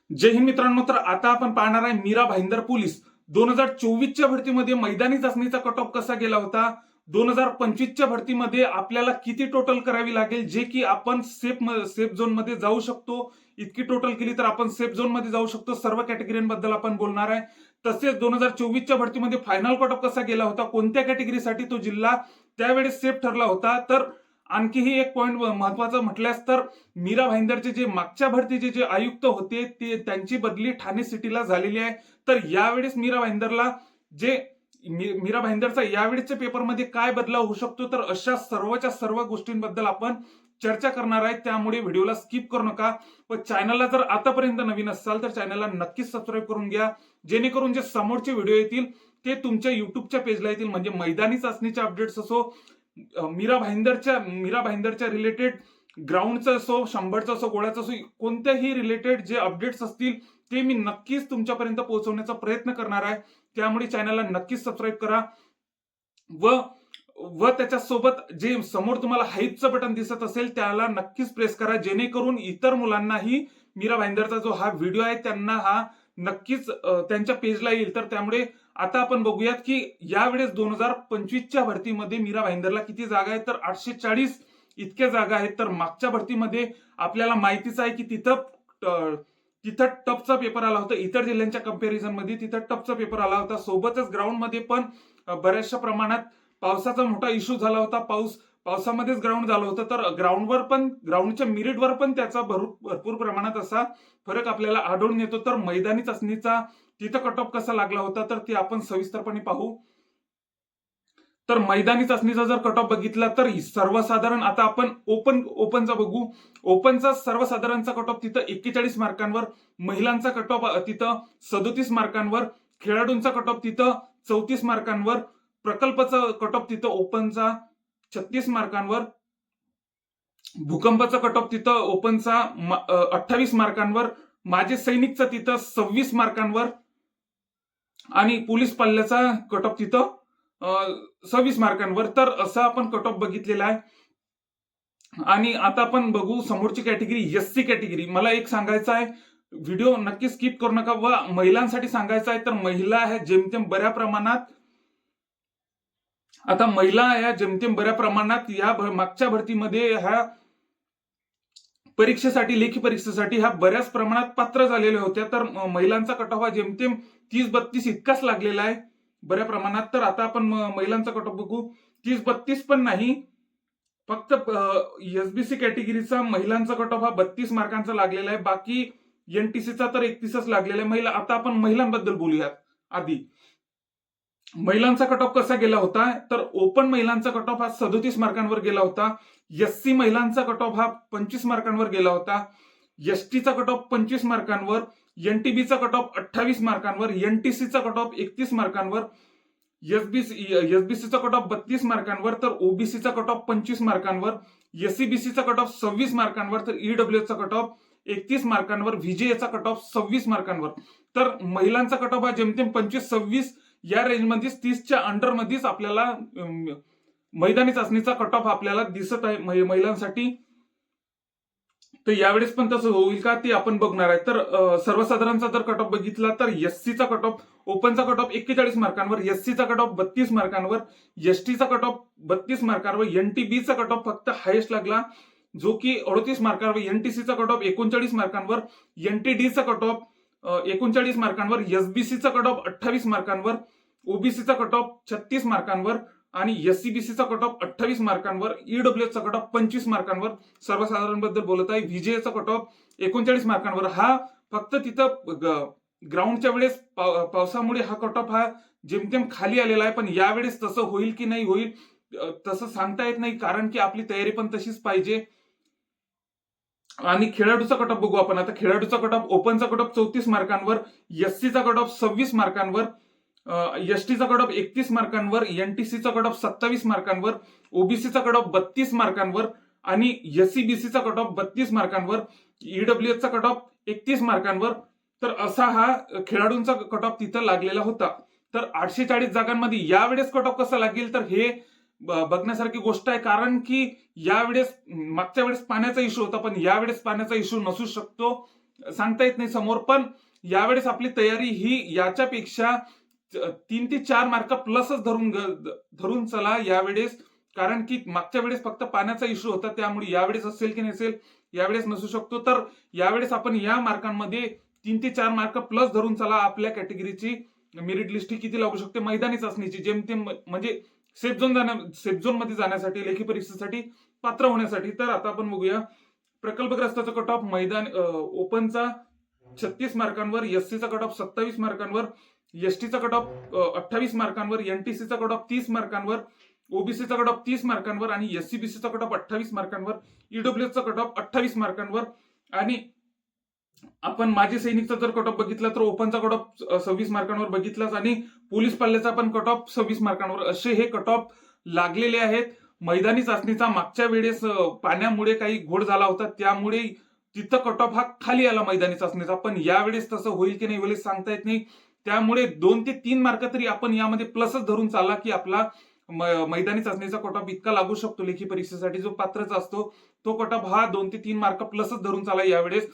जय हिंद मित्रांनो. तर आता आपण पाहणार आहे मीरा भाईंदर पोलीस 2024च्या भरतीमध्ये मैदानी चाचणीचा कट ऑफ कसा गेला होता. 2025च्या भरतीमध्ये आपल्याला किती टोटल करावी लागेल जे की आपण सेफ झोन मध्ये जाऊ शकतो. इतकी टोटल केली तर आपण सेफ झोन मध्ये जाऊ शकतो. सर्व कॅटेगरीबद्दल आपण बोलणार आहे. तसेच 2024च्या भरतीमध्ये फायनल कट ऑफ कसा गेला होता, कोणत्या कॅटेगरीसाठी तो जिल्हा त्यावेळेस सेफ ठरला होता. तर आणखीही एक पॉइंट महत्वाचा म्हटल्यास तर मीरा भाईंदरचे जे मागच्या भरतीचे जे आयुक्त होते ते त्यांची बदली ठाणे सिटीला झालेली आहे. तर यावेळेस मीरा भाईंदरचा यावेळेसच्या पेपरमध्ये काय बदलाव होऊ शकतो, तर अशा सर्वच्या सर्व गोष्टींबद्दल आपण चर्चा करणार आहे. त्यामुळे व्हिडिओला स्किप करू नका. व चॅनलला जर आतापर्यंत नवीन असाल तर चॅनलला नक्कीच सबस्क्राईब करून घ्या, जेणेकरून जे समोरचे व्हिडिओ येतील ते तुमच्या युट्यूबच्या पेजला येतील. म्हणजे मैदानी चाचणीचे अपडेट्स असो, मीरा भाईंदरच्या रिलेटेड ग्राउंडचं असो, 100चं असो, गोळ्याचं असो, कोणत्याही रिलेटेड जे अपडेट्स असतील ते मी नक्कीच तुमच्यापर्यंत पोहोचवण्याचा प्रयत्न करणार आहे. त्यामुळे चॅनलला नक्कीच सबस्क्राईब करा व व त्याच्यासोबत जे समोर तुम्हाला हाईपचं बटन दिसत असेल त्याला नक्कीच प्रेस करा, जेणेकरून इतर मुलांनाही मीरा भाईंदरचा जो हा व्हिडिओ आहे त्यांना हा नक्कीच त्यांच्या पेजला येईल. तर त्यामुळे आता आपण बघूयात की यावेळेस 2025च्या भरतीमध्ये मीरा भाईंदरला किती जागा आहेत, तर 840 इतक्या जागा आहेत. तर मागच्या भरतीमध्ये आपल्याला माहितीच आहे की तिथं टफचा पेपर आला होता. इतर जिल्ह्यांच्या कंपॅरिझन मध्ये तिथं टफचा पेपर आला होता. सोबतच ग्राउंडमध्ये पण बऱ्याचशा प्रमाणात पावसाचा मोठा इश्यू झाला होता. पावसामध्येच ग्राउंड झालं होतं. तर ग्राउंडच्या मेरिटवर पण त्याचा भरपूर प्रमाणात असा फरक आपल्याला आढळून येतो. तर मैदानी चाचणीचा तिथं कट ऑफ कसा लागला होता तर ते आपण सविस्तरपणे पाहू. तर मैदानी चाचणीचा जर कट ऑफ बघितला तर सर्वसाधारण आता आपण ओपनचा बघू. ओपनचा सर्वसाधारणचा कट ऑफ तिथं 41 मार्कांवर, महिलांचा कट ऑफ तिथं 37 मार्कांवर, खेळाडूंचा कट ऑफ तिथं 34 मार्कांवर, प्रकल्पाचा कट ऑफ तिथं ओपनचा 36 मार्कांवर, भूकंपाचा कट ऑफ तिथं ओपनचा 28 मार्कांवर, माझे सैनिकचा तिथं 26 मार्कांवर आणि पोलीस पल्ल्याचा कट ऑफ तिथं 26 मार्कांवर. तर असं आपण कट ऑफ बघितलेला आहे. आणि आता आपण बघू समोरची कॅटेगरी एससी कॅटेगरी. मला एक सांगायचं आहे, व्हिडिओ नक्की स्किप करू नका. व महिलांसाठी सांगायचं आहे तर महिला ह्या जेमतेम बऱ्या प्रमाणात या मागच्या भरतीमध्ये ह्या लेखी परीक्षेसाठी ह्या बऱ्याच प्रमाणात पात्र झालेल्या होत्या. तर महिलांचा कट ऑफ हा जेमतेम 30-32 इतकाच लागलेला आहे बऱ्या प्रमाणात. तर आता आपण महिलांचा कट ऑफ बघू. 30-32 पण नाही, फक्त एसबीसी कॅटेगरीचा महिलांचा कट ऑफ हा 32 मार्कांचा लागलेला आहे. बाकी एनटीसीचा तर 31च लागलेला आहे. आता आपण महिलांबद्दल बोलूयात. आधी महिलांचा कट ऑफ कसा गेला होता, तर ओपन महिलांचा कट ऑफ हा 37 मार्कांवर गेला होता. एससी महिलांचा कट ऑफ हा 25 मार्कांवर गेला होता. एसटीचा कट ऑफ 25 मार्कांवर, एनटीबीचा कट ऑफ 28 मार्कांवर, एनटीसीचा कट ऑफ 31 मार्कांवर, एसबीसीचा कट ऑफ 32 मार्कांवर, तर ओबीसीचा कट ऑफ 25 मार्कांवर, एससीबीसीचा कट ऑफ 26 मार्कांवर, तर ईडब्ल्यूएचा कट ऑफ 31 मार्कांवर, व्हीजेएचा कट ऑफ 26 मार्कांवर. तर महिलांचा कट ऑफ हा जेमतेम 25-26 या रेंजमध्येच 30च्या अंडरमध्येच आपल्याला मैदानी चाचणीचा कट ऑफ आपल्याला दिसत आहे महिलांसाठी. तर यावेळेस पण तसं होईल का ते आपण बघणार आहे. तर सर्वसाधारणचा जर कट ऑफ बघितला तर एससीचा कट ऑफ, ओपनचा कट ऑफ 41 मार्कांवर, एससीचा कट ऑफ 32 मार्कांवर, एसटीचा कट ऑफ 32 मार्कांवर, एनटीबीचा कट ऑफ फक्त हायेस्ट लागला जो की 38 मार्कांवर, एनटीसीचा कट ऑफ 39 मार्कांवर, एनटीडीचा कट ऑफ 39 मार्कांवर, एसबीसीचा कट ऑफ 28 मार्कांवर, ओबीसीचा कट ऑफ 36 मार्कांवर आणि एससीबीसीचा कट ऑफ 28 मार्कांवर, ईडब्ल्यूएचा कट ऑफ 25 मार्कांवर. सर्वसाधारण बद्दल बोलत आहे. व्हीजेचा कट ऑफ 39 मार्कांवर. हा फक्त तिथं ग्राउंडच्या वेळेस पावसामुळे हा कट ऑफ हा जेमतेम खाली आलेला आहे. पण यावेळेस तसं होईल की नाही होईल तसं सांगता येत नाही, कारण की आपली तयारी पण तशीच पाहिजे. आणि खेळाडूचा कट ऑफ बघू आपण. आता खेळाडूचा कट ऑफ, ओपनचा कट ऑफ 34 मार्कांवर, एससीचा कट ऑफ 26 मार्कांवर, एसटीचा कट ऑफ 31 मार्कांवर, एनटीसीचा कट ऑफ 27 मार्कांवर, ओबीसीचा कट ऑफ 32 मार्कांवर आणि एससीबीसीचा कट ऑफ 32 मार्कांवर, ईडब्ल्यूएचा कट ऑफ 31 मार्कांवर. तर असा हा खेळाडूंचा कट ऑफ तिथं लागलेला होता. तर 840 जागांमध्ये यावेळेस कट ऑफ कसा लागेल तर हे बघण्यासारखी गोष्ट आहे. कारण की यावेळेस मागच्या वेळेस पाण्याचा इश्यू होता, पण यावेळेस पाण्याचा इश्यू नसू शकतो. सांगता येत नाही समोर, पण यावेळेस आपली तयारी ही याच्यापेक्षा 3 ते 4 मार्क प्लसच धरून चला यावेळेस. कारण की मागच्या वेळेस फक्त पाण्याचा इश्यू होता, त्यामुळे यावेळेस असेल की नसेल, यावेळेस नसू शकतो. तर यावेळेस आपण या मार्कांमध्ये 3 ते 4 मार्क प्लस धरून चला. आपल्या कॅटेगरीची मेरिट लिस्ट ही किती लागू शकते मैदानी चाचणीची, जेमतेम म्हणजे सेफ झोन मध्ये जाण्यासाठी, लेखी परीक्षेसाठी पात्र होण्यासाठी. तर आता आपण बघूया प्रकल्पग्रस्ताचा कट ऑफ. ओपनचा 36 मार्कांवर, एससीचा कट ऑफ 27 मार्कांवर, एसटीचा कट ऑफ 28 मार्कांवर, एनटीसीचा कट ऑफ 30 मार्कांवर, ओबीसीचा कट ऑफ 30 मार्कांवर आणि एससीबीसीचा कट ऑफ 28 मार्कांवर, ईडब्ल्यूएसचा कट ऑफ 28 मार्कांवर. आणि आपण माजी सैनिकचा जर कट ऑफ बघितला तर ओपनचा कट ऑफ 26 मार्कांवर बघितलाच, आणि पोलीस पाल्याचा पण कट ऑफ 26 मार्कांवर, असे हे कट ऑफ लागलेले आहेत. मैदानी चाचणीचा मागच्या वेळेस पाण्यामुळे काही घोळ झाला होता, त्यामुळे तिथं कट ऑफ हा खाली आला मैदानी चाचणीचा. पण यावेळेस तसं होईल की नाही होईल सांगता येत नाही. त्यामुळे 2 ते 3 मार्क तरी आपण यामध्ये प्लसच धरून चालला की आपला मैदानी चाचणीचा कट ऑफ इतका लागू शकतो. लेखी परीक्षेसाठी जो पात्रचा असतो तो कट ऑफ हा 2 ते 3 मार्क प्लसच धरून चालला यावेळेस.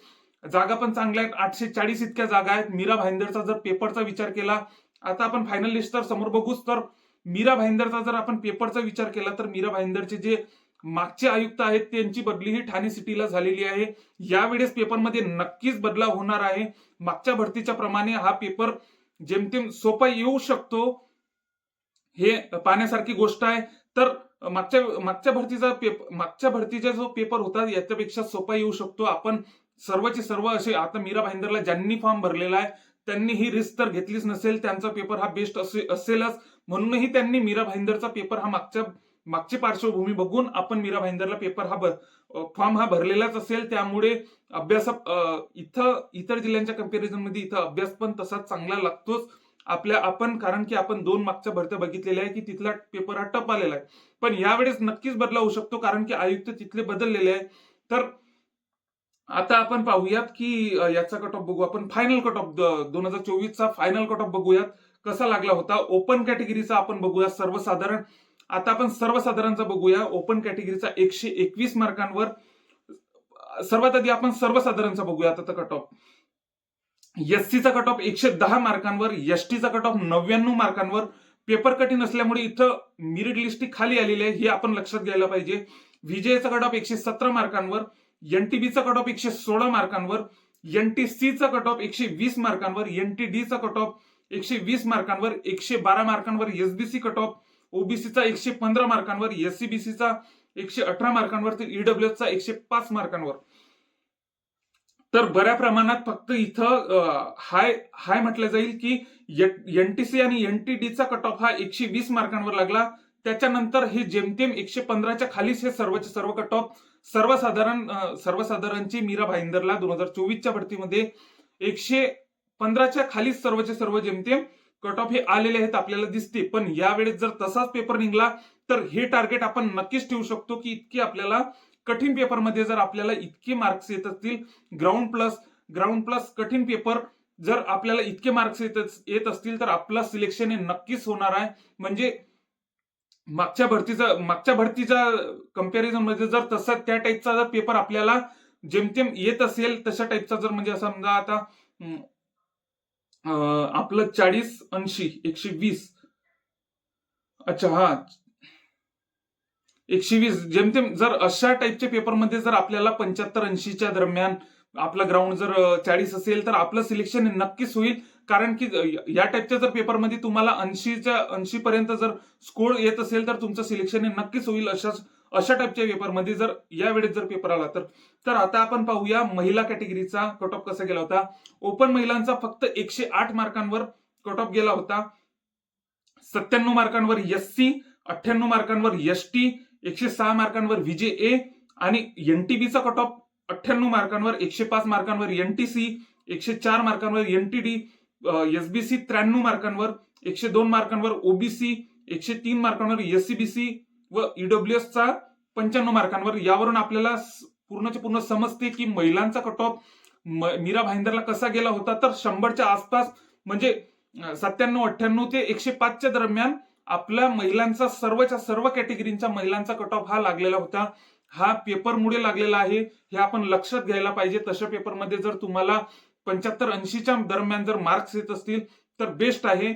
जागा पण चांगल्या आहेत, 840 इतक्या जागा आहेत. मीरा भाईंदरचा जर पेपरचा विचार केला, आता आपण फायनल लिस्ट तर समोर बघूच, तर मीरा भाईंदरचा जर आपण पेपरचा विचार केला तर मीरा भाईंदरचे जे मागचे आयुक्त आहेत त्यांची बदली ही ठाणे सिटीला झालेली आहे. यावेळेस पेपरमध्ये नक्कीच बदलाव होणार आहे. मागच्या भरतीच्या प्रमाणे हा पेपर जेमतेम सोपा येऊ शकतो, हे पाहण्यासारखी गोष्ट आहे. तर मागच्या भरतीचा जो पेपर होता याच्यापेक्षा सोपा येऊ शकतो. आपण सर्वचे सर्व असे, आता मीरा भाईंदरला ज्यांनी फॉर्म भरलेला आहे त्यांनी ही रिस्क तर घेतलीच नसेल, त्यांचा पेपर हा बेस्ट असेलच, म्हणूनही त्यांनी मीरा भाईंदरचा पेपर हा मागची पार्श्वभूमी बघून आपण मीरा भाईंदरला पेपर हा फॉर्म हा भरलेलाच असेल. त्यामुळे अभ्यास इतर जिल्ह्यांच्या कंपॅरिझन मध्ये इथं अभ्यास पण तसाच चांगला लागतोच आपण, कारण की आपण 2 मागच्या भरत्या बघितलेल्या आहे की तिथला पेपर हा टप आलेला आहे. पण यावेळेस नक्कीच बदलाव होऊ शकतो, कारण की आयुक्त तिथले बदललेले आहे. तर आता आपण पाहूयात की याचा कट ऑफ बघू आपण. फायनल कट ऑफ 2024चा फायनल कट ऑफ बघूयात कसा लागला होता. ओपन कॅटेगरीचा आपण बघूया सर्वसाधारण. आता आपण सर्वसाधारणचा बघूया. ओपन कॅटेगरीचा 121 मार्कांवर. सर्वात आधी आपण सर्वसाधारणचा बघूया आता कट ऑफ. एससीचा कट ऑफ 110 मार्कांवर, एसटीचा कट ऑफ 99 मार्कांवर. पेपर कठीण असल्यामुळे इथं मेरिट लिस्ट खाली आलेली आहे, हे आपण लक्षात घ्यायला पाहिजे. व्हीजेचा कट ऑफ 117 मार्कांवर, एनटीबीचा कट ऑफ 116 मार्कांवर, एनटीसीचा कट ऑफ 120 मार्कांवर, एनटीडीचा कट ऑफ 120 मार्कांवर, 112 मार्कांवर एसबीसी कट ऑफ, ओबीसीचा 115 मार्कांवर, एससीबीसीचा 118 मार्कांवर, तर ईडब्ल्यूएसचा 105 मार्कांवर. तर बऱ्या प्रमाणात फक्त इथं हाय म्हटलं जाईल की एनटीसी आणि एनटीडीचा कट ऑफ हा 120 मार्कांवर लागला. त्याच्यानंतर हे जेमतेम 115च्या खालीच हे सर्वचे सर्व कट ऑफ सर्वसाधारणची मीरा भाईंदरला 2024च्या भरतीमध्ये 115च्या खालीच सर्वचे सर्व जेमतेम कट ऑफ हे आलेले आहेत आपल्याला दिसते. पण यावेळेस जर तसाच पेपर निघाला तर हे टार्गेट आपण नक्कीच ठेवू शकतो की इतकी आपल्याला कठीण पेपरमध्ये जर आपल्याला इतके मार्क्स येत असतील, ग्राउंड प्लस कठीण पेपर जर आपल्याला इतके मार्क्स येत असतील तर आपला सिलेक्शन हे नक्कीच होणार आहे. म्हणजे मागच्या भरतीचा कंपॅरिझन मध्ये जर तसा त्या टाईपचा जर पेपर आपल्याला जेमतेम येत असेल, तशा टाईपचा जर म्हणजे समजा आता आपलं 40-80 120, अच्छा हा 120 जेमतेम जर अशा टाईपच्या पेपरमध्ये जर आपल्याला 75-80च्या दरम्यान आपला ग्राउंड जर 40 असेल तर आपलं सिलेक्शन नक्कीच होईल. कारण की या टाईपच्या जर पेपरमध्ये तुम्हाला 80 पर्यंत जर स्कोर येत असेल तर तुमचं सिलेक्शन हे नक्कीच होईल अशा टाईपच्या पेपरमध्ये जर यावेळेस जर पेपर आला तर आता आपण पाहूया महिला कॅटेगरीचा कट ऑफ कसा गेला होता. ओपन महिलांचा फक्त 108 मार्कांवर कट ऑफ गेला होता. 97 मार्कांवर एससी, 98 मार्कांवर एसटी, 106 मार्कांवर व्हीजेए आणि एनटीबीचा कट ऑफ 98 मार्कांवर, 105 मार्कांवर एनटीसी, 104 मार्कांवर एनटीडी, एसबीसी 93 मार्कांवर, 102 मार्कांवर ओबीसी, 103 मार्कांवर एससीबीसी व ईडब्ल्यूएसचा 95 मार्कांवर. यावरून आपल्याला पूर्णच्या पूर्ण समजते की महिलांचा कट ऑफ मीरा भाईंदरला कसा गेला होता. तर 100च्या आसपास म्हणजे 97-98 ते 105च्या दरम्यान आपल्या महिलांचा सर्व कॅटेगरीचा महिलांचा कट ऑफ हा लागलेला होता. हा पेपरमुळे लागलेला आहे, हे आपण लक्षात घ्यायला पाहिजे. तशा पेपरमध्ये जर तुम्हाला 75-80च्या दरम्यान जर मार्क्स येत असतील तर बेस्ट आहे,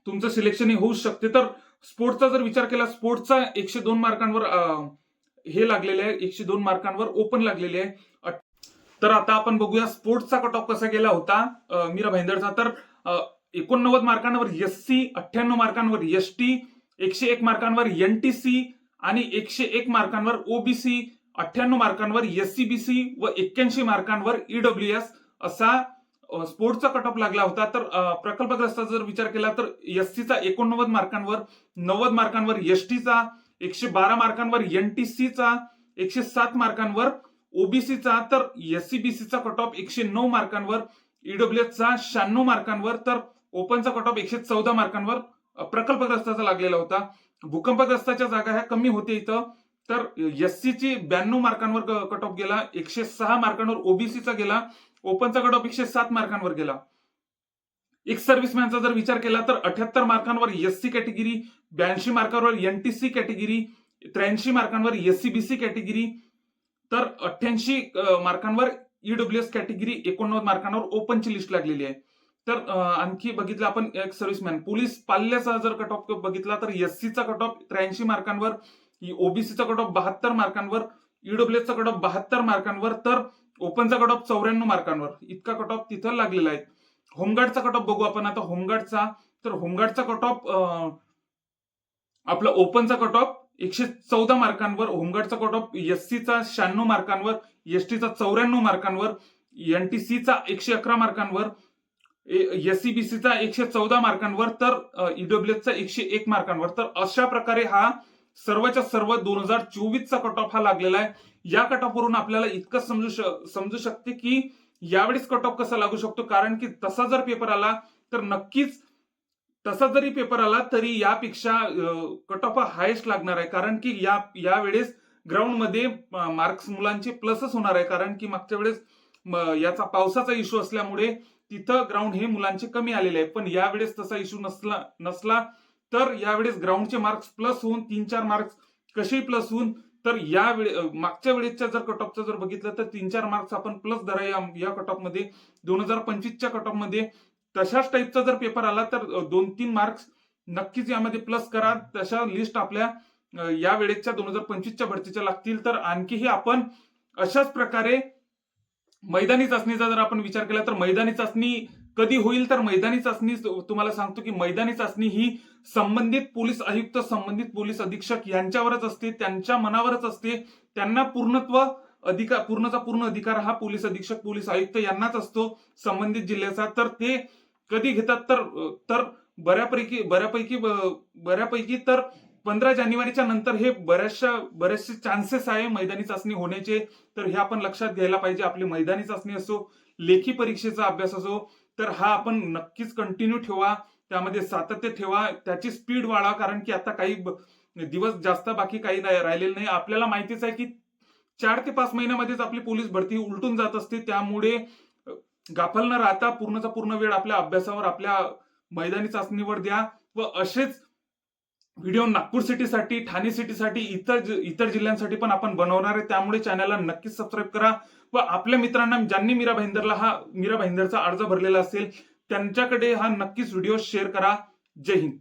तुमचं सिलेक्शन होऊ शकते. तर स्पोर्ट्सचा जर विचार केला, स्पोर्ट्सचा 102 मार्कांवर हे लागलेले आहे, 102 मार्कांवर ओपन लागलेले आहे. तर आता आपण बघूया स्पोर्ट्सचा कट ऑफ कसा गेला होता मीरा भाईंदरचा. तर 89 मार्कांवर एससी, 98 मार्कांवर एसटी, 101 मार्कांवर एनटीसी आणि 101 मार्कांवर ओबीसी, 98 मार्कांवर एससीबीसी व 81 मार्कांवर ईडब्ल्यूएस असा स्पोर्ट्सचा कट ऑफ लागला होता. तर प्रकल्पग्रस्ताचा जर विचार केला तर एससीचा 89 मार्कांवर, 90 मार्कांवर एसटीचा, 112 मार्कांवर एनटीसीचा, 107 मार्कांवर ओबीसीचा, तर एससीबीसीचा कट ऑफ 109 मार्कांवर, ईडब्ल्यूएसचा 96 मार्कांवर, तर ओपनचा कट ऑफ 114 मार्कांवर प्रकल्पग्रस्ताचा लागलेला होता. भूकंपग्रस्ताच्या जागा ह्या कमी होते इथं. तर एससीची 92 मार्कांवर कट ऑफ गेला, 106 मार्कांवर ओबीसीचा गेला, ओपनचा कट ऑफ 107 मार्कांवर गेला. एक्स सर्व्हिसमॅनचा जर विचार केला तर 78 मार्कांवर एससी कॅटेगरी, 82 मार्कांवर एनटीसी कॅटेगरी, 83 मार्कांवर एससीबीसी कॅटेगरी, तर 88 मार्कांवर ईडब्ल्यूएस कॅटेगरी, 89 मार्कांवर ओपनची लिस्ट लागलेली आहे. तर आणखी बघितलं आपण एक्स सर्व्हिसमॅन. पोलीस पाल्याचा जर कट ऑफ बघितला तर एससीचा कट ऑफ 83 मार्कांवर, ओबीसीचा कट ऑफ 72 मार्कांवर, ईडब्ल्यूएसचा कट ऑफ 72 मार्कांवर, तर ओपनचा कट ऑफ 94 मार्कांवर. इतका कट ऑफ तिथं लागलेला आहे. होमगार्डचा कट ऑफ बघू आपण आता. होमगार्डचा तर होमगार्डचा कट ऑफ आपला ओपनचा कट ऑफ 114 मार्कांवर, होमगार्डचा कट ऑफ एससीचा 96 मार्कांवर, एसटीचा 94 मार्कांवर, एनटीसीचा 111 मार्कांवर, एससीबीसीचा 114 मार्कांवर, तर ईडब्ल्यूएसचा 101 मार्कांवर. तर अशा प्रकारे हा सर्वच्या सर्व 2024चा कट ऑफ हा लागलेला आहे. या कट ऑफ वरून आपल्याला इतकं समजू शकते की यावेळेस कट ऑफ कसा लागू शकतो. कारण की तसा जर पेपर आला तर नक्कीच, तसा जरी पेपर आला तरी यापेक्षा कट ऑफ हा हायेस्ट लागणार आहे. कारण की यावेळेस ग्राउंडमध्ये मार्क्स मुलांचे प्लसच होणार आहे. कारण की मागच्या वेळेस याचा पावसाचा इश्यू असल्यामुळे तिथं ग्राउंड हे मुलांचे कमी आलेले आहे. पण यावेळेस तसा इश्यू नसला तर यावेळेस ग्राउंडचे मार्क्स प्लस होऊन 3-4 मार्क्स कसेही प्लस होऊन, तर मागच्या वेळेसच्या जर कट ऑफचं जर बघितलं तर 3-4 मार्क्स आपण प्लस धरा या कट ऑफ मध्ये. 2025च्या कट ऑफ मध्ये तशाच टाईपचा जर पेपर आला तर 2-3 मार्क्स नक्कीच यामध्ये प्लस करा. तशा लिस्ट आपल्या या वेळेसच्या 2025च्या भरतीच्या लागतील. तर आणखीही आपण अशाच प्रकारे मैदानी चाचणीचा जर आपण विचार केला तर मैदानी चाचणी कधी होईल, तर मैदानी चाचणी तुम्हाला सांगतो की मैदानी चाचणी ही संबंधित पोलीस आयुक्त, संबंधित पोलीस अधीक्षक यांच्यावरच असते, त्यांच्या मनावरच असते. त्यांना पूर्णचा पूर्ण अधिकार हा पोलीस अधीक्षक, पोलीस आयुक्त यांनाच असतो संबंधित जिल्ह्याचा. तर ते कधी घेतात तर बऱ्यापैकी तर 15 जानेवारीच्या नंतर हे बरेचसे चान्सेस आहे मैदानी चाचणी होण्याचे. तर हे आपण लक्षात घ्यायला पाहिजे. आपली मैदानी चाचणी असो, लेखी परीक्षेचा अभ्यास असो, तर हा आपण नक्कीच कंटिन्यू ठेवा, त्यामध्ये सातत्य ठेवा, त्याची स्पीड वाढवा. कारण की आता काही दिवस जास्त बाकी काही राहिलेलं नाही. आपल्याला माहितीच आहे की 4 ते 5 महिन्यामध्येच आपली पोलीस भरती उलटून जात असते. त्यामुळे गाफल न राहता पूर्णचा पूर्ण वेळ आपल्या अभ्यासावर, आपल्या मैदानी चाचणीवर द्या. व असेच व्हिडिओ नागपूर सिटीसाठी, ठाणे सिटीसाठी, इतर जिल्ह्यांसाठी पण आपण बनवणार आहे. त्यामुळे चॅनलला नक्कीच सबस्क्राईब करा व आपल्या मित्रांना, ज्यांनी मीरा भाईंदरचा अर्ज भरलेला असेल त्यांच्याकडे हा नक्कीच व्हिडिओ शेअर करा. जय हिंद.